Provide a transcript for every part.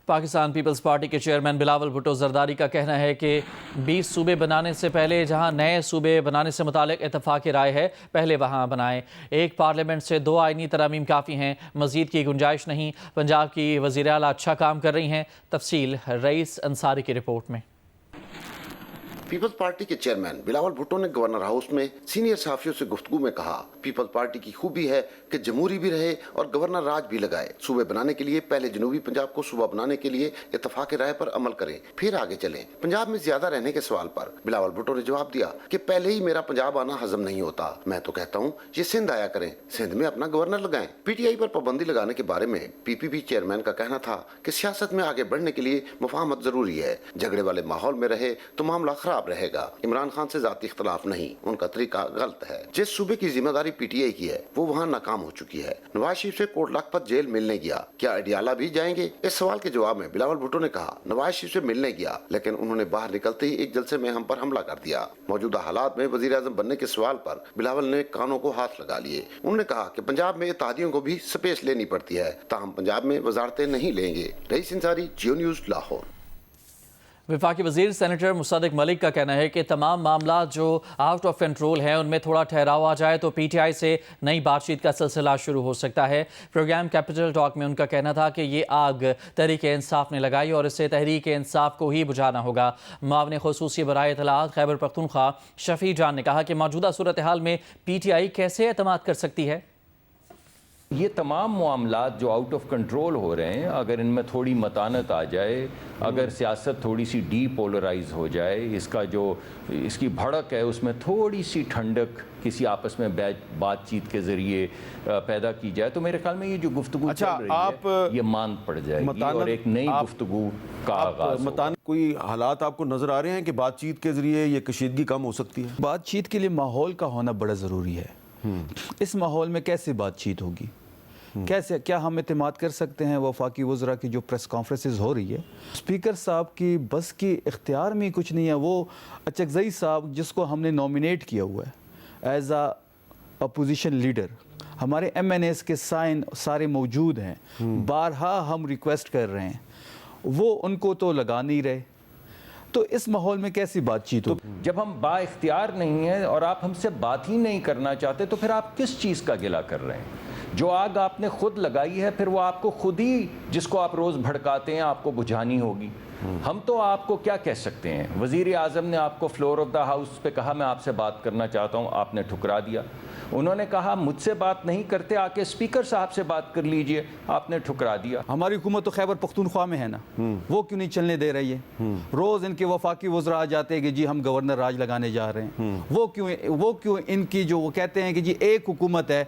Pakistan Peoples party کے chairman Bilawal Bhutto Zardari کا کہنا ہے کہ 20 صوبے بنانے سے پہلے جہاں نئے صوبے بنانے سے متعلق اتفاق رائے ہے پہلے وہاں بنائیں۔ ایک پارلیمنٹ سے 2 آئینی ترامیم کافی ہیں، مزید کی گنجائش نہیں۔ پنجاب کی وزیر اعلیٰ اچھا کام کر رہی ہیں۔ تفصیل رئیس انصاری کی رپورٹ میں۔ پیپلز پارٹی کے چیئرمین بلاول بھٹو نے گورنر ہاؤس میں سینئر صحافیوں سے گفتگو میں کہا، پیپلز پارٹی کی خوبی ہے کہ جمہوری بھی رہے اور گورنر راج بھی لگائے۔ صوبے بنانے کے لیے پہلے جنوبی پنجاب کو صوبہ بنانے کے لیے اتفاق رائے پر عمل کریں، پھر آگے چلیں۔ پنجاب میں زیادہ رہنے کے سوال پر بلاول بھٹو نے جواب دیا کہ پہلے ہی میرا پنجاب آنا ہضم نہیں ہوتا، میں تو کہتا ہوں یہ سندھ آیا کریں، سندھ میں اپنا گورنر لگائیں۔ پی ٹی آئی پر پابندی لگانے کے بارے میں پی پی پی چیئرمین کا کہنا تھا کہ سیاست میں آگے بڑھنے کے لیے مفاہمت ضروری ہے، جھگڑے والے ماحول میں رہے تو معاملہ خراب رہے گا۔ عمران خان سے ذاتی اختلاف نہیں، ان کا طریقہ غلط ہے۔ جس صوبے کی ذمہ داری پی ٹی آئی کی ہے وہ وہاں ناکام ہو چکی ہے۔ نواز شریف سے کوٹ لکھپت جیل ملنے گیا، کیا اڈیالہ بھی جائیں گے؟ اس سوال کے جواب میں بلاول بھٹو نے کہا نواز شریف سے ملنے گیا لیکن انہوں نے باہر نکلتے ہی ایک جلسے میں ہم پر حملہ کر دیا۔ موجودہ حالات میں وزیر اعظم بننے کے سوال پر بلاول نے کانوں کو ہاتھ لگا لیے۔ انہوں نے کہا کہ پنجاب میں اتحادیوں کو بھی سپیس لینی پڑتی ہے، تاہم پنجاب میں وزارتیں نہیں لیں گے۔ رئیس انصاری، جیو نیوز، لاہور۔ وفاقی وزیر سینیٹر مصدق ملک کا کہنا ہے کہ تمام معاملات جو آؤٹ آف کنٹرول ہیں ان میں تھوڑا ٹھہراؤ آ جائے تو پی ٹی آئی سے نئی بات چیت کا سلسلہ شروع ہو سکتا ہے۔ پروگرام کیپٹل ٹاک میں ان کا کہنا تھا کہ یہ آگ تحریک انصاف نے لگائی اور اسے تحریک انصاف کو ہی بجھانا ہوگا۔ معاون خصوصی برائے اطلاعات خیبر پختونخوا شفیع جان نے کہا کہ موجودہ صورتحال میں پی ٹی آئی کیسے اعتماد کر سکتی ہے؟ یہ تمام معاملات جو آؤٹ آف کنٹرول ہو رہے ہیں، اگر ان میں تھوڑی متانت آ جائے، اگر سیاست تھوڑی سی ڈی پولرائز ہو جائے، اس کی بھڑک ہے اس میں تھوڑی سی ٹھنڈک کسی آپس میں بات چیت کے ذریعے پیدا کی جائے تو میرے خیال میں یہ جو گفتگو چل رہی ہے یہ ماند پڑ جائے گی اور ایک نئی گفتگو کا آغاز ہوگا۔ کوئی حالات آپ کو نظر آ رہے ہیں کہ بات چیت کے ذریعے یہ کشیدگی کم ہو سکتی ہے؟ بات چیت کے لیے ماحول کا ہونا بڑا ضروری ہے۔ اس ماحول میں کیسے بات چیت ہوگی؟ کیا ہم اعتماد کر سکتے ہیں وفاقی وزراء کی جو پریس کانفرنسز ہو رہی ہے؟ اسپیکر صاحب کی بس کی اختیار میں کچھ نہیں ہے۔ وہ اچکزئی صاحب جس کو ہم نے نومینیٹ کیا ہوا ہے ایز اے اپوزیشن لیڈر، ہمارے ایم این ایز کے سائن سارے موجود ہیں، بارہا ہم ریکویسٹ کر رہے ہیں، وہ ان کو تو لگا نہیں رہے، تو اس ماحول میں کیسی بات چیت ہو؟ جب ہم با اختیار نہیں ہیں اور آپ ہم سے بات ہی نہیں کرنا چاہتے تو پھر آپ کس چیز کا گلہ کر رہے ہیں؟ جو آگ آپ نے خود لگائی ہے پھر وہ آپ کو خود ہی، جس کو آپ روز بھڑکاتے ہیں، آپ کو بجھانی ہوگی۔ ہم تو آپ کو کیا کہہ سکتے ہیں؟ وزیر اعظم نے آپ کو فلور آف دا ہاؤس پہ کہا میں آپ سے بات کرنا چاہتا ہوں، آپ نے ٹھکرا دیا۔ انہوں نے کہا مجھ سے بات نہیں کرتے، آ کے اسپیکر صاحب سے بات کر لیجئے، آپ نے ٹھکرا دیا۔ ہماری حکومت تو خیبر پختونخوا میں ہے نا، وہ کیوں نہیں چلنے دے رہی ہے؟ روز ان کے وفاقی وزراء آ جاتے ہیں کہ جی ہم گورنر راج لگانے جا رہے ہیں، وہ کیوں ان کی جو وہ کہتے ہیں کہ جی ایک حکومت ہے،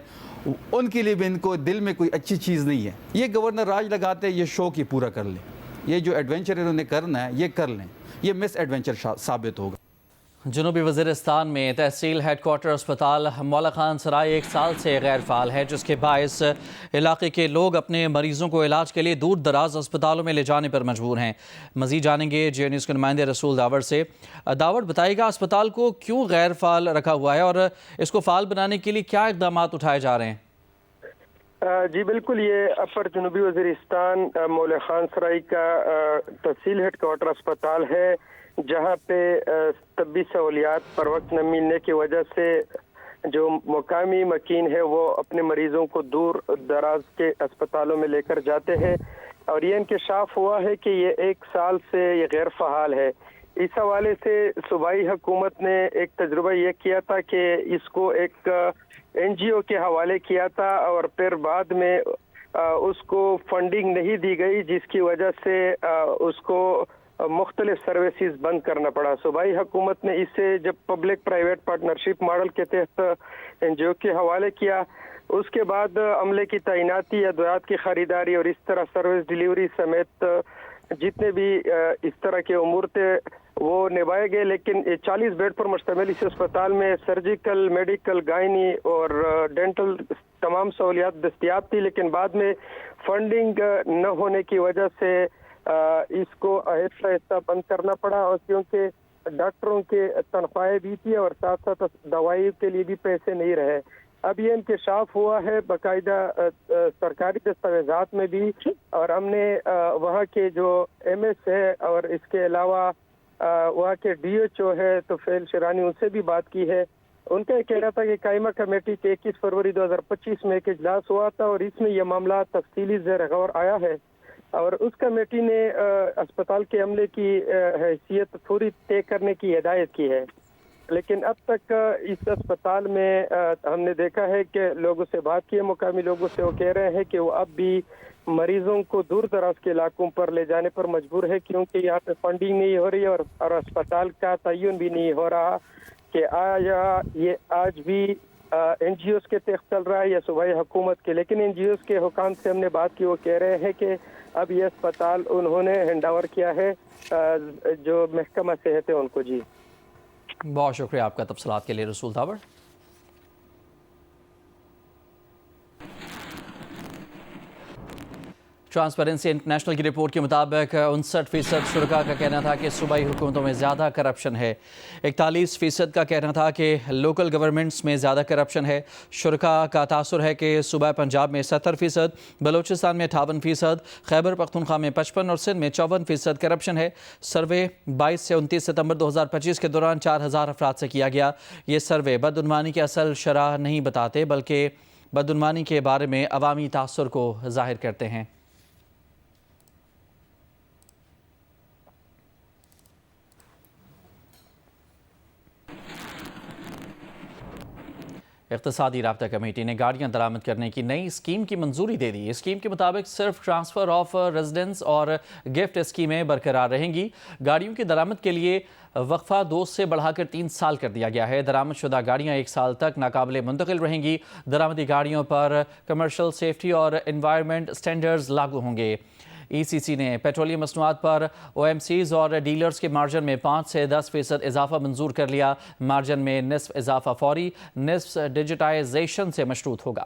ان کے لیے بھی ان کو دل میں کوئی اچھی چیز نہیں ہے۔ یہ گورنر راج لگاتے ہیں، یہ شوق ہی پورا کر لیں، یہ جو ایڈونچر انہوں نے کرنا ہے یہ کر لیں، یہ مس ایڈونچر ثابت ہوگا۔ جنوبی وزیرستان میں تحصیل ہیڈ کوارٹر اسپتال مولا خان سرائے 1 سال سے غیر فعال ہے، جس کے باعث علاقے کے لوگ اپنے مریضوں کو علاج کے لیے دور دراز اسپتالوں میں لے جانے پر مجبور ہیں۔ مزید جانیں گے جیو نیوز کے نمائندے رسول داور سے۔ داور بتائے گا اسپتال کو کیوں غیر فعال رکھا ہوا ہے اور اس کو فعال بنانے کے لیے کیا اقدامات اٹھائے جا رہے ہیں؟ جی بالکل، یہ اپر جنوبی وزیرستان مولا خان سرائی کا تحصیل ہیڈ کوارٹر اسپتال ہے، جہاں پہ طبی سہولیات پر وقت نہ ملنے کی وجہ سے جو مقامی مکین ہے وہ اپنے مریضوں کو دور دراز کے اسپتالوں میں لے کر جاتے ہیں، اور یہ انکشاف ہوا ہے کہ یہ 1 سال سے یہ غیر فعال ہے۔ اس حوالے سے صوبائی حکومت نے ایک تجربہ یہ کیا تھا کہ اس کو ایک این جی او کے حوالے کیا تھا، اور پھر بعد میں اس کو فنڈنگ نہیں دی گئی، جس کی وجہ سے اس کو مختلف سروسز بند کرنا پڑا۔ صوبائی حکومت نے اسے جب پبلک پرائیویٹ پارٹنرشپ ماڈل کے تحت این جی او کے حوالے کیا، اس کے بعد عملے کی تعیناتی، ادویات کی خریداری اور اس طرح سروس ڈیلیوری سمیت جتنے بھی اس طرح کے امور تھے وہ نبھائے گئے، لیکن 40 بیڈ پر مشتمل اس اسپتال میں سرجیکل، میڈیکل، گائنی اور ڈینٹل تمام سہولیات دستیاب تھی، لیکن بعد میں فنڈنگ نہ ہونے کی وجہ سے اس کو آہستہ آہستہ بند کرنا پڑا، اور کیونکہ ڈاکٹروں کے تنخواہیں بھی تھی اور ساتھ ساتھ دوائی کے لیے بھی پیسے نہیں رہے۔ اب یہ انکشاف ہوا ہے باقاعدہ سرکاری دستاویزات میں بھی، اور ہم نے وہاں کے جو ایم ایس ہے اور اس کے علاوہ وہاں کے ڈی ایچ او ہے طفیل شیرانی، ان سے بھی بات کی ہے۔ ان کا یہ کہنا تھا کہ قائمہ کمیٹی کے 21 فروری 2025 میں ایک اجلاس ہوا تھا اور اس میں یہ معاملہ تفصیلی زیر غور آیا ہے، اور اس کمیٹی نے اسپتال کے عملے کی حیثیت پوری طے کرنے کی ہدایت کی ہے، لیکن اب تک اس اسپتال میں ہم نے دیکھا ہے کہ لوگوں سے بات کی ہے، مقامی لوگوں سے، وہ کہہ رہے ہیں کہ وہ اب بھی مریضوں کو دور دراز کے علاقوں پر لے جانے پر مجبور ہے، کیونکہ یہاں پہ فنڈنگ نہیں ہو رہی ہے اور اسپتال کا تعین بھی نہیں ہو رہا کہ آیا یہ آج بھی این جی اوز کے تحت چل رہا ہے یا صوبائی حکومت کے۔ لیکن این جی اوز کے حکام سے ہم نے بات کی، وہ کہہ رہے ہیں کہ اب یہ اسپتال انہوں نے ہینڈ اوور کیا ہے جو محکمہ صحت ہے ان کو۔ جی بہت شکریہ آپ کا تفصیلات کے لیے رسول تاور۔ ٹرانسپیرنسی انٹرنیشنل کی رپورٹ کے مطابق 59% شرکاء کا کہنا تھا کہ صوبائی حکومتوں میں زیادہ کرپشن ہے، 41% کا کہنا تھا کہ لوکل گورنمنٹس میں زیادہ کرپشن ہے۔ شرکاء کا تاثر ہے کہ صوبہ پنجاب میں 70%، بلوچستان میں 58%، خیبر پختونخوا میں 55% اور سندھ میں 54% کرپشن ہے۔ سروے 22 سے 29 ستمبر 2025 کے دوران 4000 افراد سے کیا گیا۔ یہ سروے بدعنوانی کی اصل شرح نہیں بتاتے بلکہ بدعنوانی کے بارے میں عوامی تاثر کو ظاہر کرتے ہیں۔ اقتصادی رابطہ کمیٹی نے گاڑیاں درآمد کرنے کی نئی اسکیم کی منظوری دے دی۔ اسکیم کے مطابق صرف ٹرانسفر آف ریزیڈنس اور گفٹ اسکیمیں برقرار رہیں گی۔ گاڑیوں کی درآمد کے لیے وقفہ 2 سے بڑھا کر 3 سال کر دیا گیا ہے۔ درآمد شدہ گاڑیاں 1 سال تک ناقابل منتقل رہیں گی۔ درآمدی گاڑیوں پر کمرشل سیفٹی اور انوائرمنٹ سٹینڈرڈز لاگو ہوں گے۔ ای سی سی نے پیٹرولیم مصنوعات پر او ایم سیز اور ڈیلرز کے مارجن میں 5 سے 10% اضافہ منظور کر لیا۔ مارجن میں نصف اضافہ فوری، نصف ڈیجیٹائزیشن سے مشروط ہوگا۔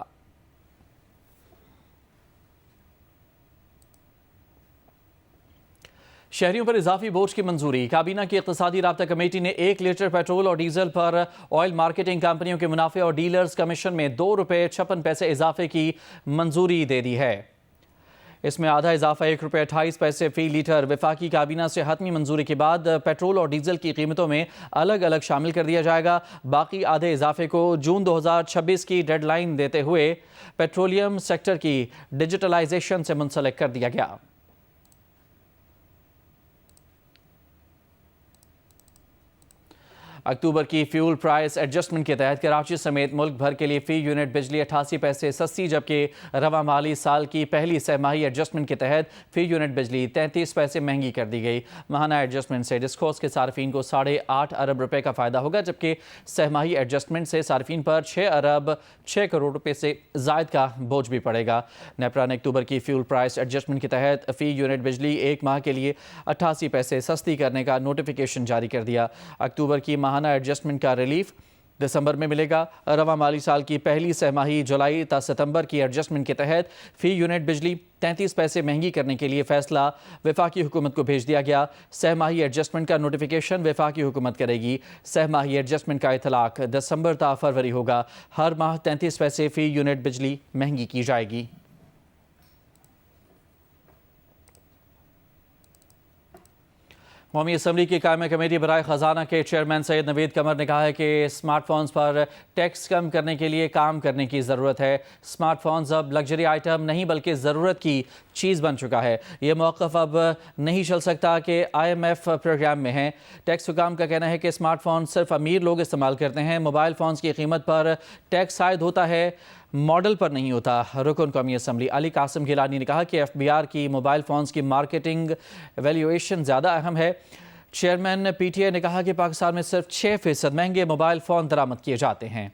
شہریوں پر اضافی بوجھ کی منظوری۔ کابینہ کی اقتصادی رابطہ کمیٹی نے 1 لیٹر پیٹرول اور ڈیزل پر آئل مارکیٹنگ کمپنیوں کے منافع اور ڈیلرز کمیشن میں ₹2.56 اضافے کی منظوری دے دی ہے۔ اس میں آدھا اضافہ ₹1.28 فی لیٹر وفاقی کابینہ سے حتمی منظوری کے بعد پیٹرول اور ڈیزل کی قیمتوں میں الگ الگ شامل کر دیا جائے گا۔ باقی آدھے اضافے کو جون 2026 کی ڈیڈ لائن دیتے ہوئے پیٹرولیم سیکٹر کی ڈیجیٹلائزیشن سے منسلک کر دیا گیا۔ اکتوبر کی فیول پرائس ایڈجسٹمنٹ کے تحت کراچی سمیت ملک بھر کے لیے فی یونٹ بجلی 88 پیسے سستی، جبکہ رواں مالی سال کی پہلی سہ ماہی ایڈجسٹمنٹ کے تحت فی یونٹ بجلی 33 پیسے مہنگی کر دی گئی۔ ماہانہ ایڈجسٹمنٹ سے ڈسکوز کے صارفین کو 8.5 ارب روپے کا فائدہ ہوگا، جبکہ سہ ماہی ایڈجسٹمنٹ سے صارفین پر 6 ارب 6 کروڑ روپے سے زائد کا بوجھ بھی پڑے گا۔ نیپرا نے اکتوبر کی فیول پرائس ایڈجسٹمنٹ کے تحت فی یونٹ بجلی 1 ماہ کے لیے 88 پیسے سستی کرنے کا نوٹیفیکیشن جاری کر دیا۔ اکتوبر کی ماہانہ ایڈجسٹمنٹ کا ریلیف دسمبر میں ملے گا۔ رواں مالی سال کی پہلی سہ ماہی جولائی تا ستمبر کی ایڈجسٹمنٹ کے تحت فی یونٹ بجلی 33 پیسے مہنگی کرنے کے لیے فیصلہ وفاقی حکومت کو بھیج دیا گیا۔ سہ ماہی ایڈجسٹمنٹ کا نوٹیفیکیشن وفاقی حکومت کرے گی۔ سہ ماہی ایڈجسٹمنٹ کا اطلاق دسمبر تا فروری ہوگا۔ ہر ماہ 33 پیسے فی یونٹ بجلی مہنگی کی جائے گی۔ قومی اسمبلی کی قائمہ کمیٹی برائے خزانہ کے چیئرمین سید نوید قمر نے کہا ہے کہ اسمارٹ فونز پر ٹیکس کم کرنے کے لیے کام کرنے کی ضرورت ہے۔ اسمارٹ فونز اب لگژری آئٹم نہیں بلکہ ضرورت کی چیز بن چکا ہے۔ یہ موقف اب نہیں چل سکتا کہ آئی ایم ایف پروگرام میں ہیں۔ ٹیکس حکام کا کہنا ہے کہ اسمارٹ فون صرف امیر لوگ استعمال کرتے ہیں۔ موبائل فونز کی قیمت پر ٹیکس عائد ہوتا ہے، ماڈل پر نہیں ہوتا۔ رکن قومی اسمبلی علی قاسم گیلانی نے کہا کہ ایف بی آر کی موبائل فونز کی مارکیٹنگ ویلیویشن زیادہ اہم ہے۔ چیئرمین پی ٹی آئی نے کہا کہ پاکستان میں صرف 6% مہنگے موبائل فون درآمد کیے جاتے ہیں۔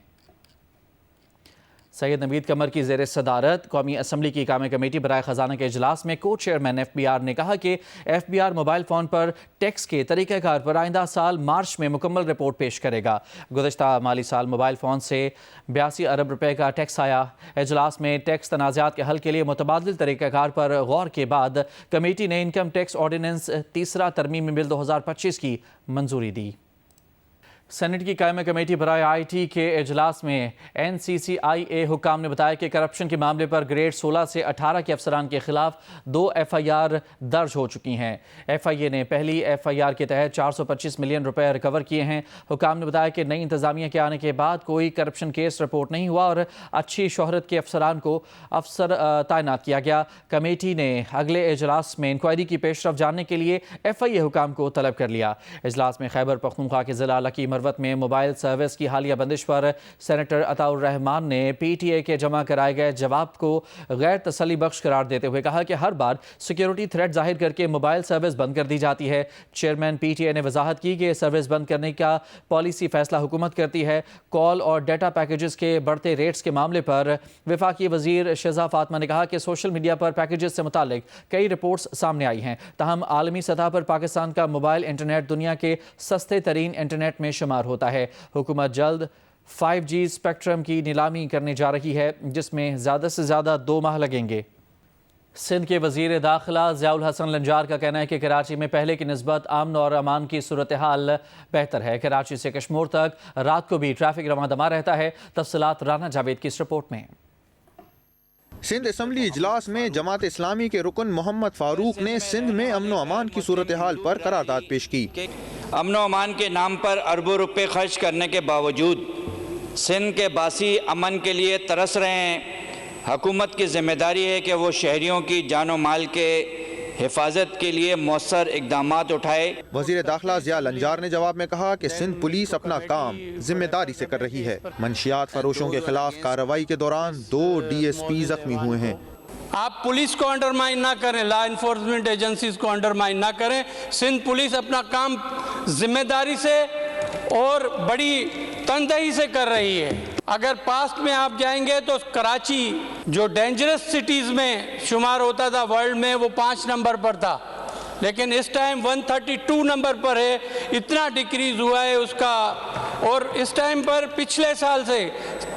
سید نوید قمر کی زیر صدارت قومی اسمبلی کی قائمہ کمیٹی برائے خزانہ کے اجلاس میں کو چیئرمین ایف بی آر نے کہا کہ F B R mobile phone پر ٹیکس کے طریقہ کار پر آئندہ سال مارچ میں مکمل رپورٹ پیش کرے گا۔ گزشتہ مالی سال موبائل فون سے 82 ارب روپے کا ٹیکس آیا۔ اجلاس میں ٹیکس تنازعات کے حل کے لیے متبادل طریقہ کار پر غور کے بعد کمیٹی نے انکم ٹیکس آرڈیننس 3 ترمیمی بل 2025 کی منظوری دی۔ سینٹ کی قائمہ کمیٹی برائے آئی ٹی کے اجلاس میں NCCIA حکام نے بتایا کہ کرپشن کے معاملے پر گریڈ 16 سے 18 کے افسران کے خلاف 2 FIR درج ہو چکی ہیں۔ FIA نے پہلی FIR کے تحت 425 ملین روپے ریکور کیے ہیں۔ حکام نے بتایا کہ نئی انتظامیہ کے آنے کے بعد کوئی کرپشن کیس رپورٹ نہیں ہوا اور اچھی شہرت کے افسران کو افسر تعینات کیا گیا۔ کمیٹی نے اگلے اجلاس میں انکوائری کی پیش رفت جاننے کے لیے FIA حکام کو طلب کر لیا۔ اجلاس میں خیبر پختونخوا کے ضلع لکی مروت میں موبائل سروس کی حالیہ بندش پر سینیٹر عطاء الرحمان نے PTA کے جمع کرائے گئے جواب کو غیر تسلی بخش قرار دیتے ہوئے کہا کہ ہر بار سیکیورٹی تھریٹ ظاہر کر کے موبائل سروس بند کر دی جاتی ہے۔ چیئرمین PTA نے وضاحت کی کہ سروس بند کرنے کا پالیسی فیصلہ حکومت کرتی ہے۔ کال اور ڈیٹا پیکیجز کے بڑھتے ریٹس کے معاملے پر وفاقی وزیر شہزاد فاطمہ نے کہا کہ سوشل میڈیا پر پیکیجز سے متعلق کئی رپورٹس سامنے آئی ہیں، تاہم عالمی سطح پر پاکستان کا موبائل انٹرنیٹ دنیا کے سستے ترین انٹرنیٹ میں شمار ہوتا ہے۔ حکومت جلد 5G اسپیکٹرم کی نیلامی کرنے جا رہی ہے، جس میں زیادہ سے زیادہ 2 ماہ لگیں گے۔ سندھ کے وزیر داخلہ ضیاء الحسن لنجار کا کہنا ہے کہ کراچی میں پہلے کی نسبت امن اور امان کی صورتحال بہتر ہے۔ کراچی سے کشمور تک رات کو بھی ٹریفک رواں دماں رہتا ہے۔ تفصیلات رانا جاوید کی اس رپورٹ میں۔ سندھ اسمبلی اجلاس میں جماعت اسلامی کے رکن محمد فاروق نے سندھ میں امن و امان کی صورتحال پر قرارداد پیش کی۔ امن و امان کے نام پر اربوں روپے خرچ کرنے کے باوجود سندھ کے باسی امن کے لیے ترس رہے ہیں۔ حکومت کی ذمہ داری ہے کہ وہ شہریوں کی جان و مال کے حفاظت کے لیے مؤثر اقدامات اٹھائے۔ وزیر داخلہ ضیاء لنجار نے جواب میں کہا کہ سندھ پولیس اپنا کام ذمہ داری سے کر رہی ہے۔ منشیات فروشوں کے خلاف کارروائی کے دوران 2 DSP زخمی ہوئے ہیں۔ آپ پولیس کو انڈرمائن نہ کریں، لا انفورسمنٹ ایجنسیز کو انڈرمائن نہ کریں۔ سندھ پولیس اپنا کام ذمہ داری سے اور بڑی تندہی سے کر رہی ہے۔ اگر پاسٹ میں آپ جائیں گے تو کراچی جو ڈینجرس سٹیز میں شمار ہوتا تھا ورلڈ میں، وہ 5 نمبر پر تھا، لیکن اس ٹائم 132 نمبر پر ہے۔ اتنا ڈیکریز ہوا ہے اس کا، اور اس ٹائم پر پچھلے سال سے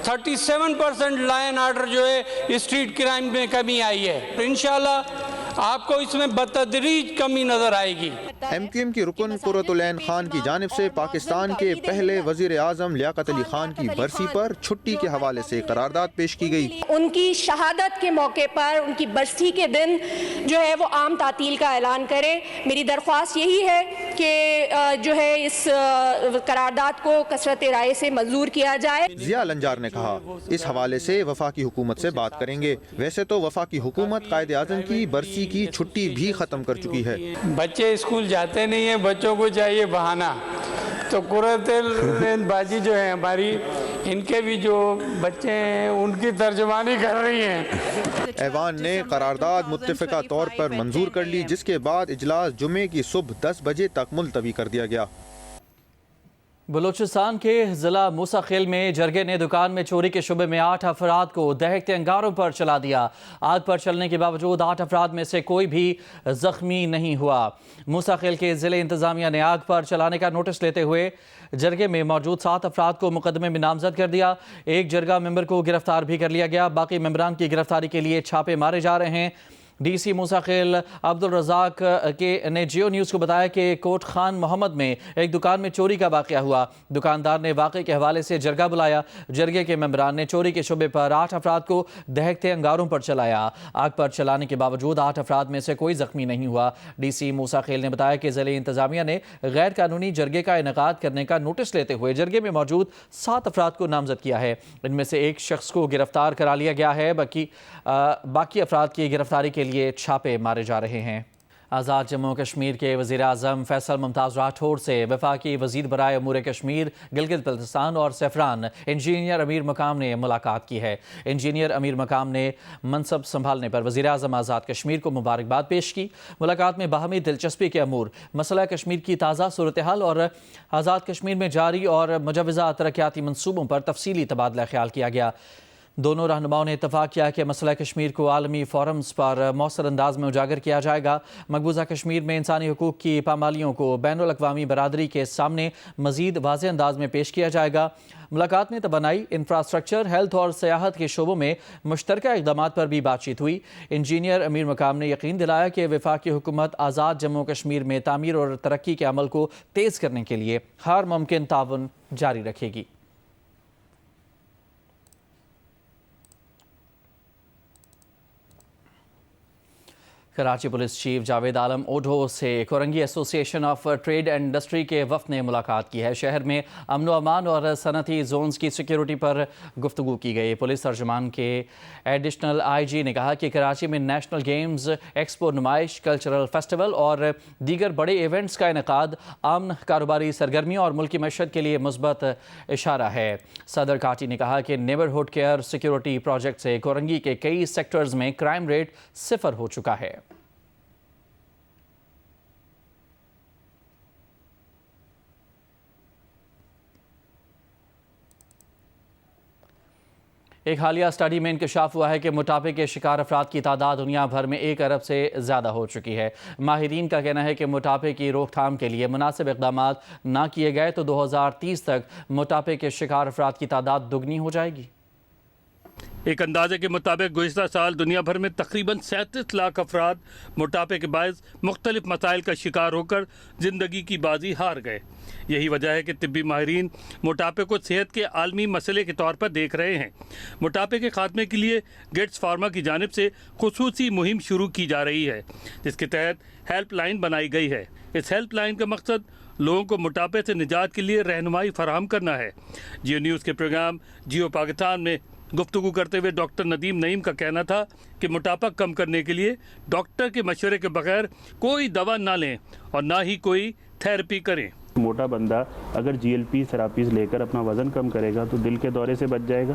37% لا اینڈ آرڈر جو ہے اسٹریٹ کرائم میں کمی آئی ہے۔ انشاءاللہ آپ کو اس میں بتدریج کمی نظر آئے گی۔ MQM کی رکن قرۃ العین خان کی جانب سے پاکستان کے پہلے وزیر اعظم لیاقت علی خان کی برسی پر چھٹی کے حوالے سے قرارداد پیش کی گئی۔ ان کی شہادت کے موقع پر ان کی برسی کے دن جو ہے وہ عام تعطیل کا اعلان کرے۔ میری درخواست یہی ہے کہ جو ہے اس قرارداد کو کثرت رائے سے منظور کیا جائے۔ ضیاء لنجار نے کہا اس حوالے سے وفاقی حکومت سے بات کریں گے۔ ویسے تو وفاقی حکومت قائد اعظم کی برسی کی چھٹی بھی ختم کر چکی ہے۔ بچے اسکول جاتے نہیں ہیں، بچوں کو چاہیے بہانہ، تو قرۃ العین باجی جو ہیں ہماری، ان کے بھی جو بچے ہیں ان کی ترجمانی کر رہی ہیں۔ ایوان نے قرارداد متفقہ طور پر منظور کر لی، جس کے بعد اجلاس جمعے کی صبح 10 بجے تک ملتوی کر دیا گیا۔ بلوچستان کے ضلع موسیٰ خیل میں جرگے نے دکان میں چوری کے شبے میں 8 افراد کو دہکتے انگاروں پر چلا دیا۔ آگ پر چلنے کے باوجود 8 افراد میں سے کوئی بھی زخمی نہیں ہوا۔ موسیٰ خیل کے ضلع انتظامیہ نے آگ پر چلانے کا نوٹس لیتے ہوئے جرگے میں موجود 7 افراد کو مقدمے میں نامزد کر دیا۔ ایک جرگہ ممبر کو گرفتار بھی کر لیا گیا۔ باقی ممبران کی گرفتاری کے لیے چھاپے مارے جا رہے ہیں۔ DC موسیٰ خیل عبدالرزاق نے جیو نیوز کو بتایا کہ کوٹ خان محمد میں ایک دکان میں چوری کا واقعہ ہوا۔ دکاندار نے واقعے کے حوالے سے جرگہ بلایا۔ جرگے کے ممبران نے چوری کے شبے پر 8 افراد کو دہکتے انگاروں پر چلایا۔ آگ پر چلانے کے باوجود 8 افراد میں سے کوئی زخمی نہیں ہوا۔ DC موسیٰ خیل نے بتایا کہ ضلعی انتظامیہ نے غیر قانونی جرگے کا انعقاد کرنے کا نوٹس لیتے ہوئے جرگے میں موجود 7 افراد کو نامزد کیا ہے۔ ان میں سے ایک شخص کو گرفتار کرا لیا گیا ہے۔ باقی افراد کی گرفتاری کے لیے چھاپے مارے جا رہے ہیں۔ آزاد جموں کشمیر کے وزیر اعظم فیصل ممتاز راٹھوڑ سے وفاقی وزیر برائے امور کشمیر، گلگت بلتستان اور زعفران انجینئر امیر مقام نے ملاقات کی ہے۔ انجینئر امیر مقام نے منصب سنبھالنے پر وزیر اعظم آزاد کشمیر کو مبارکباد پیش کی۔ ملاقات میں باہمی دلچسپی کے امور، مسئلہ کشمیر کی تازہ صورتحال اور آزاد کشمیر میں جاری اور مجوزہ ترقیاتی منصوبوں پر تفصیلی تبادلہ خیال کیا گیا۔ دونوں رہنماؤں نے اتفاق کیا کہ مسئلہ کشمیر کو عالمی فورمز پر مؤثر انداز میں اجاگر کیا جائے گا۔ مقبوضہ کشمیر میں انسانی حقوق کی پامالیوں کو بین الاقوامی برادری کے سامنے مزید واضح انداز میں پیش کیا جائے گا۔ ملاقات میں توانائی، انفراسٹرکچر، ہیلتھ اور سیاحت کے شعبوں میں مشترکہ اقدامات پر بھی بات چیت ہوئی۔ انجینئر امیر مقام نے یقین دلایا کہ وفاقی حکومت آزاد جموں کشمیر میں تعمیر اور ترقی کے عمل کو تیز کرنے کے لیے ہر ممکن تعاون جاری رکھے گی۔ کراچی پولیس چیف جاوید عالم اوڈھو سے کورنگی ایسوسی ایشن آف ٹریڈ اینڈ انڈسٹری کے وفد نے ملاقات کی ہے۔ شہر میں امن و امان اور صنعتی زونز کی سیکیورٹی پر گفتگو کی گئی۔ پولیس ترجمان کے ایڈیشنل آئی جی نے کہا کہ کراچی میں نیشنل گیمز، ایکسپو، نمائش، کلچرل فیسٹیول اور دیگر بڑے ایونٹس کا انعقاد امن، کاروباری سرگرمیوں اور ملکی معیشت کے لیے مثبت اشارہ ہے۔ صدر کاٹی نے کہا کہ نیبرہڈ کیئر سیکیورٹی پروجیکٹ سے کورنگی کے کئی سیکٹرز میں کرائم ریٹ 0 ہو چکا ہے۔ ایک حالیہ اسٹڈی میں انکشاف ہوا ہے کہ موٹاپے کے شکار افراد کی تعداد دنیا بھر میں 1 ارب سے زیادہ ہو چکی ہے۔ ماہرین کا کہنا ہے کہ موٹاپے کی روک تھام کے لیے مناسب اقدامات نہ کیے گئے تو 2030 تک موٹاپے کے شکار افراد کی تعداد دگنی ہو جائے گی۔ ایک اندازے کے مطابق گزشتہ سال دنیا بھر میں تقریباً 37 لاکھ افراد موٹاپے کے باعث مختلف مسائل کا شکار ہو کر زندگی کی بازی ہار گئے۔ یہی وجہ ہے کہ طبی ماہرین موٹاپے کو صحت کے عالمی مسئلے کے طور پر دیکھ رہے ہیں۔ موٹاپے کے خاتمے کے لیے گیٹس فارما کی جانب سے خصوصی مہم شروع کی جا رہی ہے، جس کے تحت ہیلپ لائن بنائی گئی ہے۔ اس ہیلپ لائن کا مقصد لوگوں کو موٹاپے سے نجات کے لیے رہنمائی فراہم کرنا ہے۔ جیو نیوز کے پروگرام جیو پاکستان میں گفتگو کرتے ہوئے ڈاکٹر ندیم نعیم کا کہنا تھا کہ موٹاپا کم کرنے کے لیے ڈاکٹر کے مشورے کے بغیر کوئی دوا نہ لیں اور نہ ہی کوئی تھراپی کریں۔ موٹا بندہ اگر جی ایل پی تھراپیز لے کر اپنا وزن کم کرے گا تو دل کے دورے سے بچ جائے گا،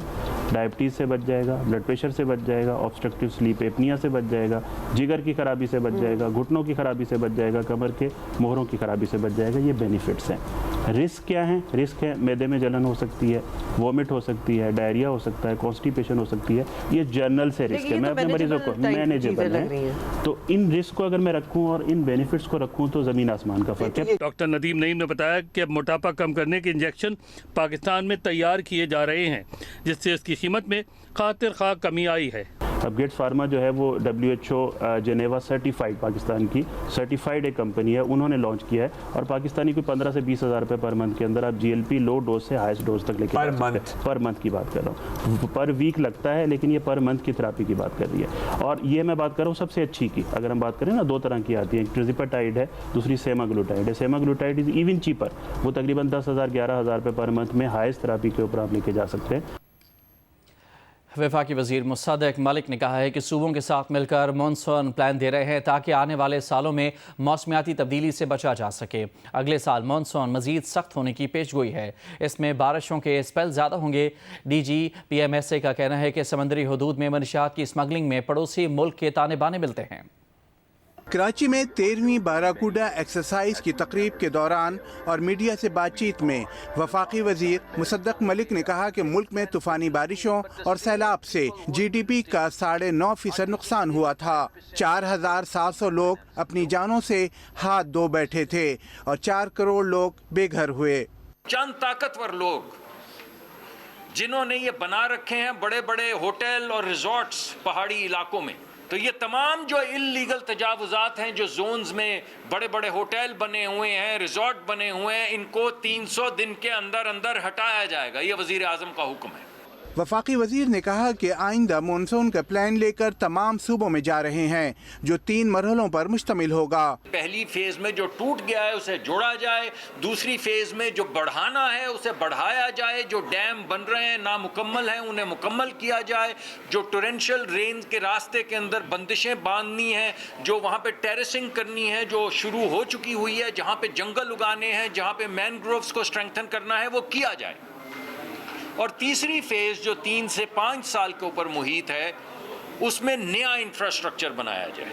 ڈائبٹیز سے بچ جائے گا، بلڈ پریشر سے بچ جائے گا، آبسٹرکٹیو سلیپ ایپنیا سے بچ جائے گا، جگر کی خرابی سے بچ جائے گا، گھٹنوں کی خرابی سے بچ جائے گا، کمر کے موہروں کی خرابی سے بچ جائے گا۔ یہ بینیفٹس ہیں۔ رسک کیا ہیں؟ رسک ہے معدے میں جلن ہو سکتی ہے، وومٹ ہو سکتی ہے، ڈائریا ہو سکتا ہے، کانسٹیپیشن ہو سکتی ہے۔ یہ جنرل سے رسک ہے۔ میں اپنے مریضوں کو مینیجبل ہے، تو ان رسک کو اگر میں رکھوں اور ان بینیفٹس کو رکھوں تو زمین آسمان کا فرق ہے۔ ڈاکٹر ندیم نعیم نے بتایا کہ اب موٹاپا کم کرنے کے انجیکشن پاکستان میں تیار کیے جا رہے ہیں، جس سے اس کی قیمت میں خاطر خواہ کمی آئی ہے۔ اب گیٹس فارما جو ہے وہ WHO جنیوا سرٹیفائڈ پاکستان کی سرٹیفائڈ ایک کمپنی ہے، انہوں نے لانچ کیا ہے اور پاکستانی کوئی 15 سے 20 ہزار روپے پر منتھ کے اندر آپ جی ایل پی لو ڈوز سے ہائیسٹ ڈوز تک لے کے پر منتھ کی بات کر رہا ہوں۔ پر ویک لگتا ہے لیکن یہ پر منتھ کی تھراپی کی بات کر رہی ہے۔ اور یہ میں بات کر رہا ہوں سب سے اچھی کی، اگر ہم بات کریں نا 2 طرح کی آتی ہے، ایک ٹرزیپاٹائڈ ہے، دوسری سیماگلوٹائڈ ہے۔ سیماگلوٹائڈ از ایون چیپر، وہ تقریباً 10,000 11,000 روپے پر منتھ میں ہائیسٹ تھراپی کے اوپر آپ لے کے جا سکتے ہیں۔ وفاقی وزیر مصدق ملک نے کہا ہے کہ صوبوں کے ساتھ مل کر مانسون پلان دے رہے ہیں تاکہ آنے والے سالوں میں موسمیاتی تبدیلی سے بچا جا سکے۔ اگلے سال مانسون مزید سخت ہونے کی پیش گوئی ہے، اس میں بارشوں کے اسپیل زیادہ ہوں گے۔ ڈی جی PMSA کا کہنا ہے کہ سمندری حدود میں منشیات کی اسمگلنگ میں پڑوسی ملک کے تانے بانے ملتے ہیں۔ کراچی میں 13ویں باراکوڈا ایکسرسائز کی تقریب کے دوران اور میڈیا سے بات چیت میں وفاقی وزیر مصدق ملک نے کہا کہ ملک میں طوفانی بارشوں اور سیلاب سے GDP کا 9.5% نقصان ہوا تھا۔ 4,700 لوگ اپنی جانوں سے ہاتھ دھو بیٹھے تھے اور 4 کروڑ لوگ بے گھر ہوئے۔ چند طاقتور لوگ جنہوں نے یہ بنا رکھے ہیں بڑے بڑے ہوٹل اور ریزورٹس پہاڑی علاقوں میں، تو یہ تمام جو اللیگل تجاوزات ہیں، جو زونز میں بڑے بڑے ہوٹل بنے ہوئے ہیں، ریزورٹ بنے ہوئے ہیں، ان کو 300 دن کے اندر اندر ہٹایا جائے گا۔ یہ وزیر اعظم کا حکم ہے۔ وفاقی وزیر نے کہا کہ آئندہ مانسون کا پلان لے کر تمام صوبوں میں جا رہے ہیں جو 3 مرحلوں پر مشتمل ہوگا۔ پہلی فیز میں جو ٹوٹ گیا ہے اسے جوڑا جائے، دوسری فیز میں جو بڑھانا ہے اسے بڑھایا جائے، جو ڈیم بن رہے ہیں نامکمل ہیں انہیں مکمل کیا جائے، جو ٹورینشل رینز کے راستے کے اندر بندشیں باندھنی ہیں، جو وہاں پہ ٹیرسنگ کرنی ہے جو شروع ہو چکی ہوئی ہے، جہاں پہ جنگل اگانے ہیں، جہاں پہ مینگرووز کو اسٹرینگتھن کرنا ہے وہ کیا جائے۔ اور تیسری فیز جو 3 سے 5 سال کے اوپر محیط ہے اس میں نیا انفراسٹرکچر بنایا جائے۔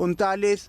39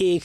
1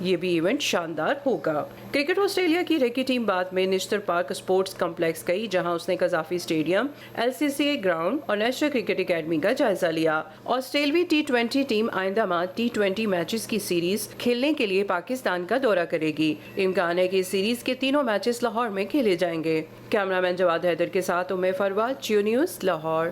یہ بھی ایونٹ شاندار ہوگا. کرکٹ آسٹریلیا کی ریکی ٹیم بعد میں نشتر پارک اسپورٹس کمپلیکس گئی, جہاں اس نے قذافی اسٹیڈیم, LCCA گراؤنڈ اور نیشنل کرکٹ اکیڈمی کا جائزہ لیا. آسٹریلوی T20 ٹیم آئندہ ماہ T20 میچز کی سیریز کھیلنے کے لیے پاکستان کا دورہ کرے گی. امکان ہے کہ اس سیریز کے تینوں میچز لاہور میں کھیلے جائیں گے. کیمرہ مین جواد حیدر کے ساتھ ام فروہ, جیو نیوز, لاہور.